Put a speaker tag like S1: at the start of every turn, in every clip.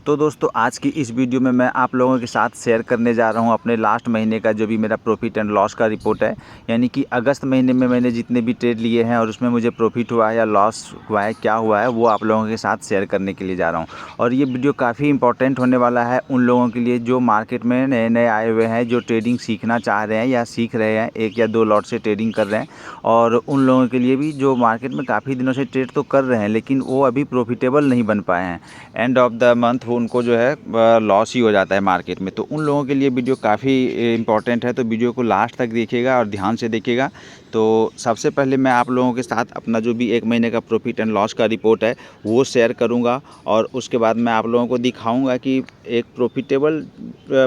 S1: तो दोस्तों आज की इस वीडियो में मैं आप लोगों के साथ शेयर करने जा रहा हूं अपने लास्ट महीने का जो भी मेरा प्रॉफिट एंड लॉस का रिपोर्ट है। यानी कि अगस्त महीने में मैंने जितने भी ट्रेड लिए हैं और उसमें मुझे प्रॉफिट हुआ है या लॉस हुआ है, क्या हुआ है, वो आप लोगों के साथ शेयर करने के लिए जा रहा हूं। और ये वीडियो काफ़ी इंपॉर्टेंट होने वाला है उन लोगों के लिए जो मार्केट में नए नए आए हुए हैं, जो ट्रेडिंग सीखना चाह रहे हैं या सीख रहे हैं, 1 या 2 लॉट से ट्रेडिंग कर रहे हैं। और उन लोगों के लिए भी जो मार्केट में काफ़ी दिनों से ट्रेड तो कर रहे हैं लेकिन वो अभी प्रॉफिटेबल नहीं बन पाए हैं। एंड ऑफ द मंथ वो उनको जो है लॉस ही हो जाता है मार्केट में। तो उन लोगों के लिए वीडियो काफ़ी इंपॉर्टेंट है, तो वीडियो को लास्ट तक देखिएगा और ध्यान से देखिएगा। तो सबसे पहले मैं आप लोगों के साथ अपना जो भी 1 महीने का प्रॉफिट एंड लॉस का रिपोर्ट है वो शेयर करूंगा। और उसके बाद मैं आप लोगों को दिखाऊंगा कि एक प्रॉफिटेबल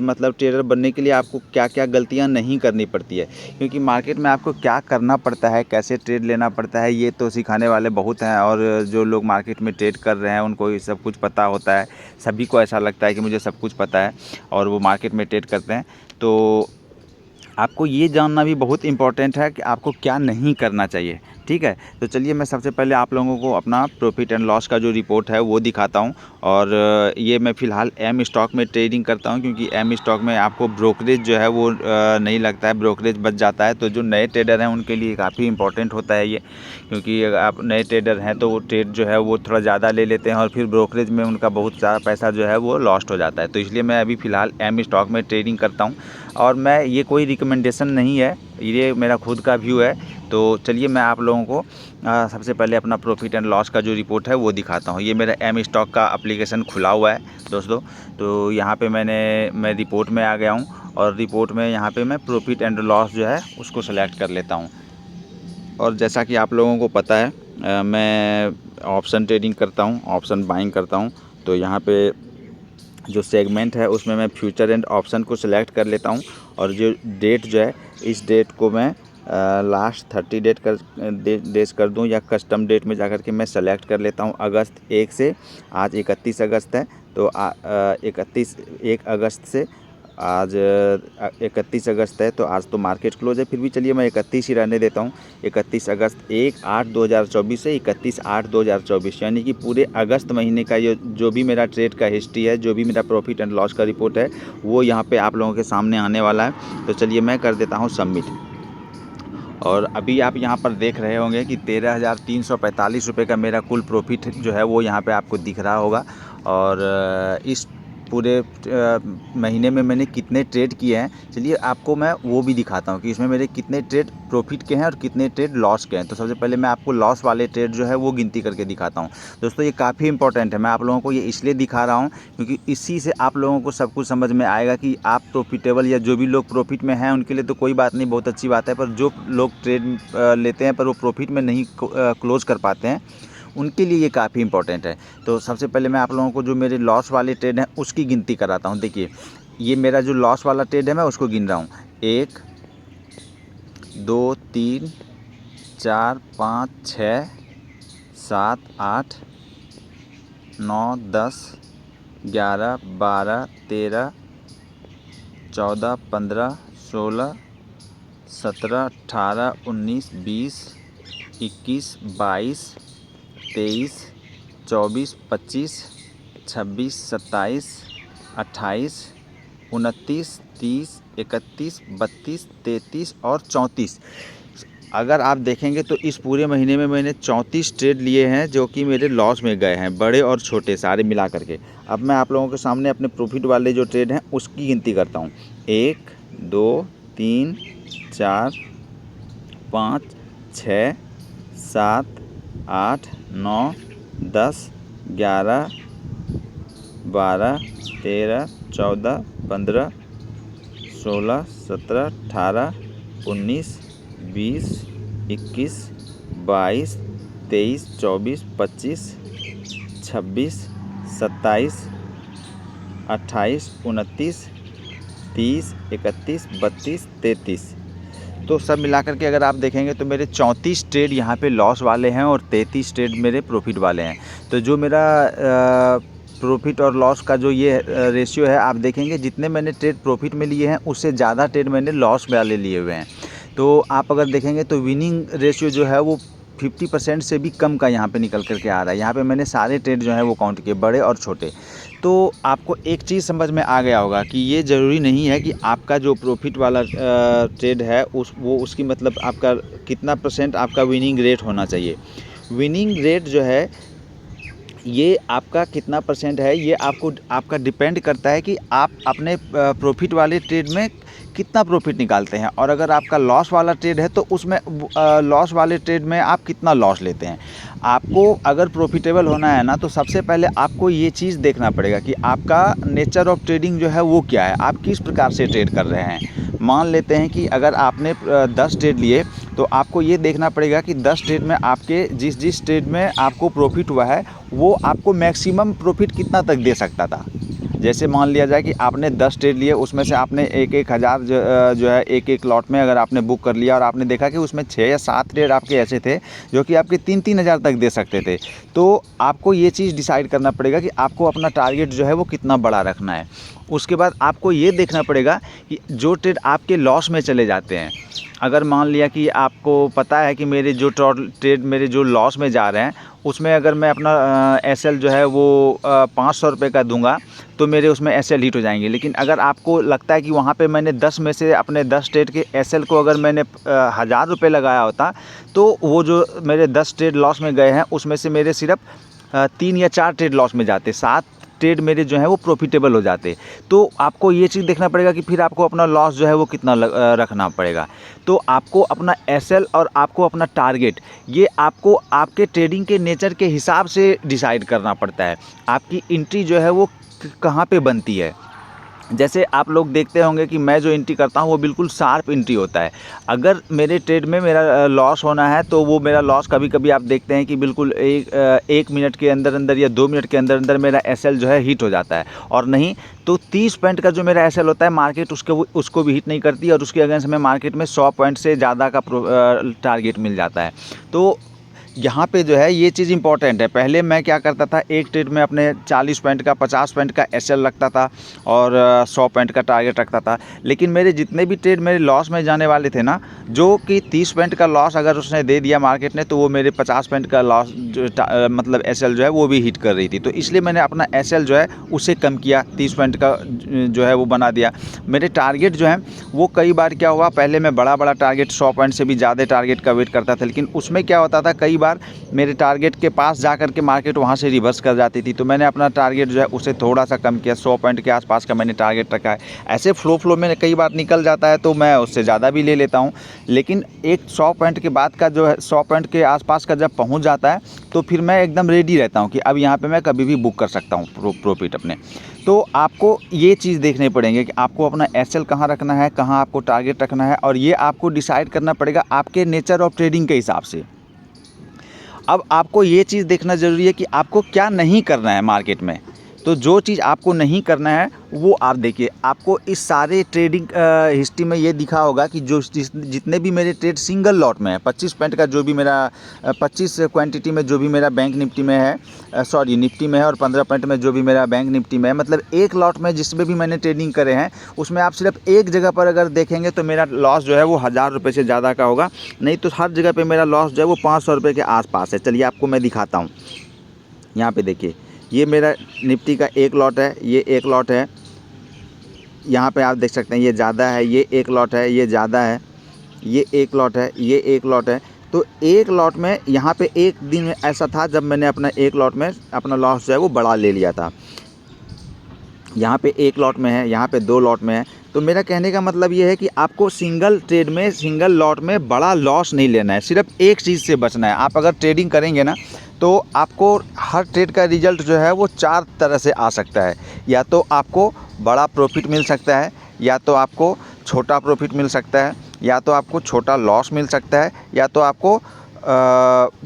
S1: मतलब ट्रेडर बनने के लिए आपको क्या क्या गलतियां नहीं करनी पड़ती है, क्योंकि मार्केट में आपको क्या करना पड़ता है, कैसे ट्रेड लेना पड़ता है, ये तो सिखाने वाले बहुत हैं। और जो लोग मार्केट में ट्रेड कर रहे हैं उनको ये सब कुछ पता होता है। सभी को ऐसा लगता है कि मुझे सब कुछ पता है और वो मार्केट में ट्रेड करते हैं। तो आपको ये जानना भी बहुत इम्पॉर्टेंट है कि आपको क्या नहीं करना चाहिए। ठीक है, तो चलिए मैं सबसे पहले आप लोगों को अपना प्रॉफिट एंड लॉस का जो रिपोर्ट है वो दिखाता हूं। और ये मैं फ़िलहाल एम स्टॉक में ट्रेडिंग करता हूं, क्योंकि एम स्टॉक में आपको ब्रोकरेज जो है वो नहीं लगता है, ब्रोकरेज बच जाता है। तो जो नए ट्रेडर हैं उनके लिए काफ़ी इंपॉर्टेंट होता है ये, क्योंकि अगर आप नए ट्रेडर हैं तो वो ट्रेड जो है वो थोड़ा ज़्यादा ले लेते हैं और फिर ब्रोकरेज में उनका बहुत सारा पैसा जो है वो लॉस्ट हो जाता है। तो इसलिए मैं अभी फ़िलहाल एम स्टॉक में ट्रेडिंग करता हूँ। और मैं ये कोई रिकमेंडेशन नहीं है, ये मेरा खुद का व्यू है। तो चलिए मैं आप लोगों को सबसे पहले अपना प्रॉफिट एंड लॉस का जो रिपोर्ट है वो दिखाता हूँ। ये मेरा एम स्टॉक का एप्लीकेशन खुला हुआ है दोस्तों। तो यहाँ पे मैं रिपोर्ट में आ गया हूँ और रिपोर्ट में यहाँ पे मैं प्रॉफिट एंड लॉस जो है उसको सेलेक्ट कर लेता हूँ। और जैसा कि आप लोगों को पता है मैं ऑप्शन ट्रेडिंग करता हूँ, ऑप्शन बाइंग करता हूँ। तो यहाँ पे जो सेगमेंट है उसमें मैं फ्यूचर एंड ऑप्शन को सिलेक्ट कर लेता हूँ। और जो डेट जो है इस डेट को मैं लास्ट 30 डेज कर दूं या कस्टम डेट में जाकर के मैं सेलेक्ट कर लेता हूं अगस्त 1 से। आज 31 अगस्त है, तो 1 अगस्त से आज 31 अगस्त है, तो आज तो मार्केट क्लोज है, फिर भी चलिए मैं 31 ही रहने देता हूँ। 31 अगस्त 1/8/2024 से 31/8/2024, यानी कि पूरे अगस्त महीने का ये जो भी मेरा ट्रेड का हिस्ट्री है, जो भी मेरा प्रॉफिट एंड लॉस का रिपोर्ट है वो यहाँ पे आप लोगों के सामने आने वाला है। तो चलिए मैं कर देता हूँ सबमिट। और अभी आप यहाँ पर देख रहे होंगे कि 13,345 रुपये का मेरा कुल प्रॉफिट जो है वो यहाँ पे आपको दिख रहा होगा। और इस पूरे महीने में मैंने कितने ट्रेड किए हैं, चलिए आपको मैं वो भी दिखाता हूँ कि इसमें मेरे कितने ट्रेड प्रॉफिट के हैं और कितने ट्रेड लॉस के हैं। तो सबसे पहले मैं आपको लॉस वाले ट्रेड जो है वो गिनती करके दिखाता हूँ। दोस्तों ये काफ़ी इंपॉर्टेंट है, मैं आप लोगों को ये इसलिए दिखा रहा हूँ क्योंकि इसी से आप लोगों को सब कुछ समझ में आएगा कि आप प्रॉफिटेबल या जो भी लोग प्रॉफिट में हैं उनके लिए तो कोई बात नहीं, बहुत अच्छी बात है। पर जो लोग ट्रेड लेते हैं पर वो प्रॉफिट में नहीं क्लोज कर पाते हैं, उनके लिए ये काफ़ी इंपॉर्टेंट है। तो सबसे पहले मैं आप लोगों को जो मेरे लॉस वाले ट्रेड हैं उसकी गिनती कराता हूँ। देखिए ये मेरा जो लॉस वाला ट्रेड है मैं उसको गिन रहा हूँ। 1 2 3 4 5 6 7 8 9 10 11 12 13 14 15 16 17 18 19 20 21 22 23 24 25 26 27 28 29 30 31 32 33 और 34। अगर आप देखेंगे तो इस पूरे महीने में मैंने 34 ट्रेड लिए हैं जो कि मेरे लॉस में गए हैं, बड़े और छोटे सारे मिला करके। अब मैं आप लोगों के सामने अपने प्रॉफिट वाले जो ट्रेड हैं उसकी गिनती करता हूँ। 1 2 3 4 5 6 7 8 9 10 11 12 13 14 15 16 17 18 19 20 21 22 23 24 25 26 27 28 29 30 31 32 33। तो सब मिलाकर के अगर आप देखेंगे तो मेरे 34 ट्रेड यहाँ पे लॉस वाले हैं और 33 ट्रेड मेरे प्रॉफिट वाले हैं। तो जो मेरा प्रॉफिट और लॉस का जो ये रेशियो है, आप देखेंगे जितने मैंने ट्रेड प्रॉफिट में लिए हैं उससे ज़्यादा ट्रेड मैंने लॉस वाले लिए हुए हैं। तो आप अगर देखेंगे तो विनिंग रेशियो जो है वो 50% से भी कम का यहाँ पे निकल कर के आ रहा है। यहाँ पे मैंने सारे ट्रेड जो है वो काउंट किए, बड़े और छोटे। तो आपको एक चीज़ समझ में आ गया होगा कि ये ज़रूरी नहीं है कि आपका जो प्रॉफिट वाला ट्रेड है उसकी मतलब आपका कितना परसेंट आपका विनिंग रेट होना चाहिए। विनिंग रेट जो है ये आपका कितना परसेंट है, ये आपका डिपेंड करता है कि आप अपने प्रॉफिट वाले ट्रेड में कितना प्रॉफिट निकालते हैं, और अगर आपका लॉस वाला ट्रेड है तो उसमें लॉस वाले ट्रेड में आप कितना लॉस लेते हैं। आपको अगर प्रॉफिटेबल होना है ना, तो सबसे पहले आपको ये चीज़ देखना पड़ेगा कि आपका नेचर ऑफ ट्रेडिंग जो है वो क्या है, आप किस प्रकार से ट्रेड कर रहे हैं। मान लेते हैं कि अगर आपने 10 ट्रेड लिए, तो आपको ये देखना पड़ेगा कि 10 ट्रेड में आपके जिस ट्रेड में आपको प्रॉफिट हुआ है वो आपको मैक्सिमम प्रॉफिट कितना तक दे सकता था। जैसे मान लिया जाए कि आपने 10 ट्रेड लिए, उसमें से आपने एक हज़ार जो है एक लॉट में अगर आपने बुक कर लिया, और आपने देखा कि उसमें 6 या 7 ट्रेड आपके ऐसे थे जो कि आपके 3-3 हज़ार तक दे सकते थे। तो आपको ये चीज़ डिसाइड करना पड़ेगा कि आपको अपना टारगेट जो है वो कितना बड़ा रखना है। उसके बाद आपको ये देखना पड़ेगा कि जो ट्रेड आपके लॉस में चले जाते हैं, अगर मान लिया कि आपको पता है कि मेरे जो ट्रेड मेरे जो लॉस में जा रहे हैं, उसमें अगर मैं अपना एसएल जो है वो 500 रुपये का दूंगा तो मेरे उसमें एसएल हिट हो जाएंगे। लेकिन अगर आपको लगता है कि वहाँ पे मैंने 10 में से अपने 10 ट्रेड के एसएल को अगर मैंने 1000 रुपये लगाया होता, तो वो जो मेरे 10 ट्रेड लॉस में गए हैं उसमें से मेरे सिर्फ 3 या 4 ट्रेड लॉस में जाते, 7 ट्रेड मेरे जो है वो प्रॉफिटेबल हो जाते। तो आपको ये चीज़ देखना पड़ेगा कि फिर आपको अपना लॉस जो है वो कितना रखना पड़ेगा। तो आपको अपना एसएल और आपको अपना टारगेट, ये आपको आपके ट्रेडिंग के नेचर के हिसाब से डिसाइड करना पड़ता है। आपकी एंट्री जो है वो कहाँ पे बनती है। जैसे आप लोग देखते होंगे कि मैं जो एंट्री करता हूँ वो बिल्कुल शार्प एंट्री होता है। अगर मेरे ट्रेड में मेरा लॉस होना है तो वो मेरा लॉस कभी कभी आप देखते हैं कि बिल्कुल एक मिनट के अंदर अंदर या 2 मिनट के अंदर अंदर मेरा एसएल जो है हिट हो जाता है, और नहीं तो 30 पॉइंट का जो मेरा एसएल होता है मार्केट उसको भी हिट नहीं करती, और उसके अगेंस्ट में मार्केट में 100 पॉइंट से ज़्यादा का टारगेट मिल जाता है। तो यहाँ पे जो है ये चीज़ इंपॉर्टेंट है। पहले मैं क्या करता था, एक ट्रेड में अपने 40 पॉइंट का 50 पॉइंट का एसएल रखता था और 100 पॉइंट का टारगेट रखता था। लेकिन मेरे जितने भी ट्रेड मेरे लॉस में जाने वाले थे ना, जो कि 30 पॉइंट का लॉस अगर उसने दे दिया मार्केट ने, तो वो मेरे 50 पॉइंट का लॉस मतलब एसएल जो है वो भी हिट कर रही थी। तो इसलिए मैंने अपना एसएल जो है उसे कम किया, 30 पॉइंट का जो है वो बना दिया। मेरे टारगेट जो है वो कई बार क्या हुआ, पहले मैं बड़ा टारगेट 100 पॉइंट से भी ज़्यादा टारगेट का वेट करता था, लेकिन उसमें क्या होता था, कई बार मेरे टारगेट के पास जाकर के मार्केट वहाँ से रिवर्स कर जाती थी। तो मैंने अपना टारगेट जो है उसे थोड़ा सा कम किया, 100 पॉइंट के आसपास का मैंने टारगेट रखा है। ऐसे फ्लो में कई बार निकल जाता है तो मैं उससे ज़्यादा भी ले लेता हूँ, लेकिन एक 100 पॉइंट के बाद का जो है 100 पॉइंट के आसपास का जब पहुँच जाता है तो फिर मैं एकदम रेडी रहता हूँ कि अब यहाँ पर मैं कभी भी बुक कर सकता हूँ प्रॉफिट अपने। तो आपको ये चीज़ देखने पड़ेंगे कि आपको अपना एसएल कहाँ रखना है, कहाँ आपको टारगेट रखना है, और ये आपको डिसाइड करना पड़ेगा आपके नेचर ऑफ ट्रेडिंग के हिसाब से। अब आपको ये चीज़ देखना ज़रूरी है कि आपको क्या नहीं करना है मार्केट में। तो जो चीज़ आपको नहीं करना है वो आप देखिए। आपको इस सारे ट्रेडिंग हिस्ट्री में ये दिखा होगा कि जितने भी मेरे ट्रेड सिंगल लॉट में है, 25 पॉइंट का जो भी मेरा 25 क्वांटिटी में जो भी मेरा बैंक निफ्टी में है, निफ्टी में है, और 15 पॉइंट में जो भी मेरा बैंक निफ्टी में है, मतलब एक लॉट में जिसमें भी मैंने ट्रेडिंग करे हैं उसमें आप सिर्फ एक जगह पर अगर देखेंगे तो मेरा लॉस जो है वो 1000 रुपये से ज़्यादा का होगा, नहीं तो हर जगह पर मेरा लॉस जो है वो 500 रुपये के आसपास है। चलिए आपको मैं दिखाता हूँ। यहाँ पर देखिए, ये मेरा निफ्टी का एक लॉट है, ये एक लॉट है, यहाँ पे आप देख सकते हैं ये ज़्यादा है, ये एक लॉट है, ये ज़्यादा है, ये एक लॉट है, ये एक लॉट है। तो एक लॉट में यहाँ पे एक दिन में ऐसा था जब मैंने अपना एक लॉट में अपना लॉस जो है वो बड़ा ले लिया था। यहाँ पे एक लॉट में है, यहाँ पे 2 लॉट में है। तो मेरा कहने का मतलब ये है कि आपको सिंगल ट्रेड में, सिंगल लॉट में बड़ा लॉस नहीं लेना है, सिर्फ एक चीज़ से बचना है। आप अगर ट्रेडिंग करेंगे ना तो आपको हर ट्रेड का रिजल्ट जो है वो 4 तरह से आ सकता है। या तो आपको बड़ा प्रॉफिट मिल सकता है, या तो आपको छोटा प्रॉफिट मिल सकता है, या तो आपको छोटा लॉस मिल सकता है, या तो आपको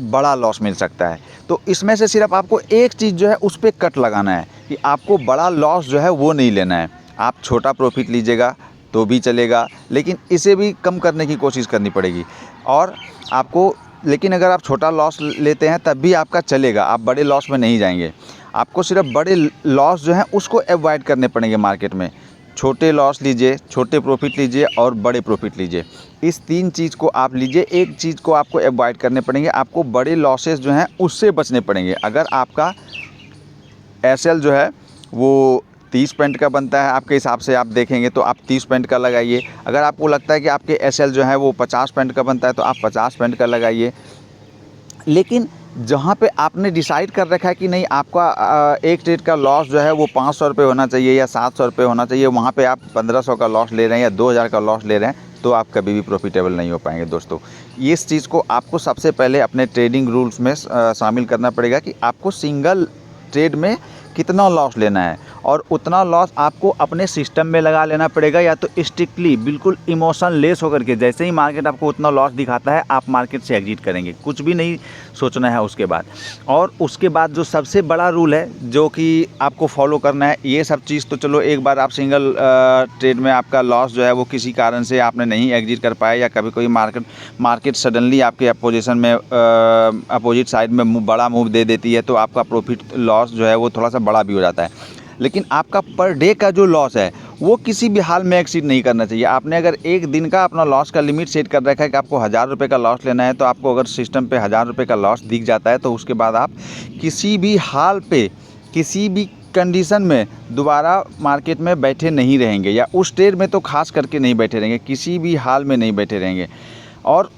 S1: बड़ा लॉस मिल सकता है। तो इसमें से सिर्फ आपको एक चीज़ जो है उस पर कट लगाना है कि आपको बड़ा लॉस जो है वो नहीं लेना है। आप छोटा प्रॉफिट लीजिएगा तो भी चलेगा, लेकिन इसे भी कम करने की कोशिश करनी पड़ेगी। और आपको, लेकिन अगर आप छोटा लॉस लेते हैं तब भी आपका चलेगा, आप बड़े लॉस में नहीं जाएंगे। आपको सिर्फ बड़े लॉस जो हैं उसको अवॉइड करने पड़ेंगे मार्केट में। छोटे लॉस लीजिए, छोटे प्रॉफिट लीजिए और बड़े प्रॉफिट लीजिए। इस 3 चीज़ को आप लीजिए। एक चीज़ को आपको अवॉइड करने पड़ेंगे, आपको बड़े लॉसेस जो हैं उससे बचने पड़ेंगे। अगर आपका एसएल जो है वो 30 पॉइंट का बनता है, आपके हिसाब से आप देखेंगे तो आप 30 पॉइंट का लगाइए। अगर आपको लगता है कि आपके एसएल जो है वो 50 पॉइंट का बनता है तो आप 50 पॉइंट का लगाइए। लेकिन जहाँ पे आपने डिसाइड कर रखा है कि नहीं आपका एक ट्रेड का लॉस जो है वो 500 रुपये होना चाहिए या 700 रुपये होना चाहिए, वहाँ पे आप 1500 का लॉस ले रहे हैं या 2000 का लॉस ले रहे हैं, तो आप कभी भी प्रॉफिटेबल नहीं हो पाएंगे दोस्तों। इस चीज़ को आपको सबसे पहले अपने ट्रेडिंग रूल्स में शामिल करना पड़ेगा कि आपको सिंगल ट्रेड में कितना लॉस लेना है, और उतना लॉस आपको अपने सिस्टम में लगा लेना पड़ेगा, या तो स्ट्रिक्टली बिल्कुल इमोशन लेस होकर के जैसे ही मार्केट आपको उतना लॉस दिखाता है आप मार्केट से एग्जिट करेंगे, कुछ भी नहीं सोचना है उसके बाद। और उसके बाद जो सबसे बड़ा रूल है जो कि आपको फॉलो करना है, ये सब चीज़ तो चलो एक बार आप सिंगल ट्रेड में आपका लॉस जो है वो किसी कारण से आपने नहीं एग्जिट कर पाया, या कभी कोई मार्केट सडनली आपके अपोजिशन में अपोजिट साइड में बड़ा मूव दे देती है, तो आपका प्रॉफिट लॉस जो है वो थोड़ा सा बड़ा भी हो जाता है। लेकिन आपका पर डे का जो लॉस है वो किसी भी हाल में एक्सीड नहीं करना चाहिए। आपने अगर एक दिन का अपना लॉस का लिमिट सेट कर रखा है कि आपको 1000 रुपये का लॉस लेना है, तो आपको अगर सिस्टम पे 1000 रुपये का लॉस दिख जाता है तो उसके बाद आप किसी भी हाल पे किसी भी कंडीशन में दोबारा मार्केट में बैठे नहीं रहेंगे, या उस ट्रेड में तो खास करके नहीं बैठे रहेंगे, किसी भी हाल में नहीं बैठे रहेंगे। और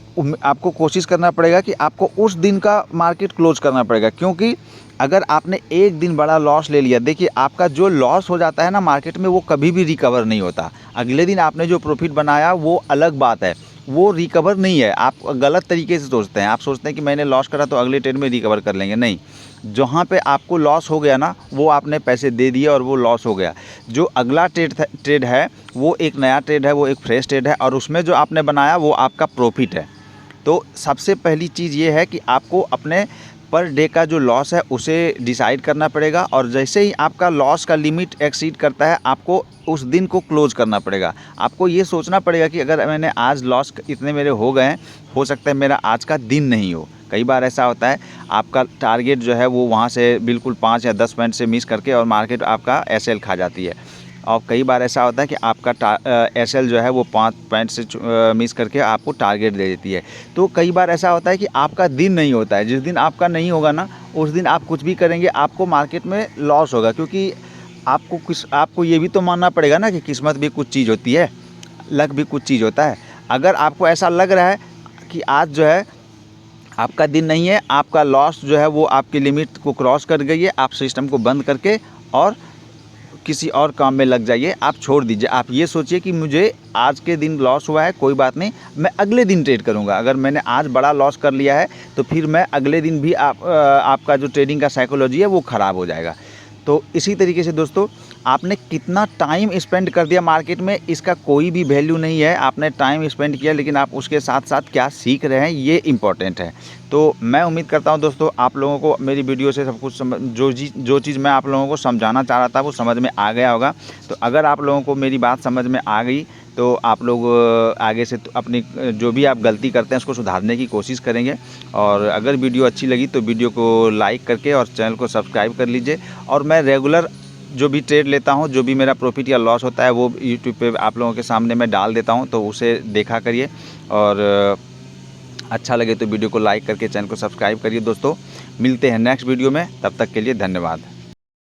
S1: आपको कोशिश करना पड़ेगा कि आपको उस दिन का मार्केट क्लोज करना पड़ेगा, क्योंकि अगर आपने एक दिन बड़ा लॉस ले लिया, देखिए आपका जो लॉस हो जाता है ना मार्केट में वो कभी भी रिकवर नहीं होता। अगले दिन आपने जो प्रॉफिट बनाया वो अलग बात है, वो रिकवर नहीं है। आप गलत तरीके से सोचते हैं, आप सोचते हैं कि मैंने लॉस करा तो अगले ट्रेड में रिकवर कर लेंगे, नहीं। जहाँ पे आपको लॉस हो गया ना वो आपने पैसे दे दिए और वो लॉस हो गया। जो अगला ट्रेड है वो एक नया ट्रेड है, वो एक फ्रेश ट्रेड है, और उसमें जो आपने बनाया वो आपका प्रॉफिट है। तो सबसे पहली चीज़ ये है कि आपको अपने पर डे का जो लॉस है उसे डिसाइड करना पड़ेगा, और जैसे ही आपका लॉस का लिमिट एक्सीड करता है आपको उस दिन को क्लोज करना पड़ेगा। आपको ये सोचना पड़ेगा कि अगर मैंने आज लॉस इतने मेरे हो गए हैं, हो सकता है मेरा आज का दिन नहीं हो। कई बार ऐसा होता है आपका टारगेट जो है वो वहाँ से बिल्कुल 5 या 10 पॉइंट से मिस करके और मार्केट आपका एसएल खा जाती है। और कई बार ऐसा होता है कि आपका एसएल जो है वो 5 पॉइंट से मिस करके आपको टारगेट दे देती है। तो कई बार ऐसा होता है कि आपका दिन नहीं होता है, जिस दिन आपका नहीं होगा ना उस दिन आप कुछ भी करेंगे आपको मार्केट में लॉस होगा, क्योंकि आपको ये भी तो मानना पड़ेगा ना कि किस्मत भी कुछ चीज़ होती है, लक भी कुछ चीज़ होता है। अगर आपको ऐसा लग रहा है कि आज जो है आपका दिन नहीं है, आपका लॉस जो है वो आपकी लिमिट को क्रॉस कर गई है, आप सिस्टम को बंद करके और किसी और काम में लग जाइए, आप छोड़ दीजिए। आप ये सोचिए कि मुझे आज के दिन लॉस हुआ है, कोई बात नहीं, मैं अगले दिन ट्रेड करूंगा। अगर मैंने आज बड़ा लॉस कर लिया है तो फिर मैं अगले दिन भी आपका जो ट्रेडिंग का साइकोलॉजी है वो ख़राब हो जाएगा। तो इसी तरीके से दोस्तों आपने कितना टाइम स्पेंड कर दिया मार्केट में इसका कोई भी वैल्यू नहीं है। आपने टाइम स्पेंड किया लेकिन आप उसके साथ साथ क्या सीख रहे हैं ये इम्पॉर्टेंट है। तो मैं उम्मीद करता हूं दोस्तों आप लोगों को मेरी वीडियो से सब कुछ जो चीज़ मैं आप लोगों को समझाना चाह रहा था वो समझ में आ गया होगा। तो अगर आप लोगों को मेरी बात समझ में आ गई तो आप लोग आगे से तो अपनी जो भी आप गलती करते हैं उसको सुधारने की कोशिश करेंगे। और अगर वीडियो अच्छी लगी तो वीडियो को लाइक करके और चैनल को सब्सक्राइब कर लीजिए। और मैं रेगुलर जो भी ट्रेड लेता हूं, जो भी मेरा प्रॉफिट या लॉस होता है वो यूट्यूब पे आप लोगों के सामने मैं डाल देता हूं, तो उसे देखा करिए। और अच्छा लगे तो वीडियो को लाइक करके चैनल को सब्सक्राइब करिए। दोस्तों मिलते हैं नेक्स्ट वीडियो में, तब तक के लिए धन्यवाद।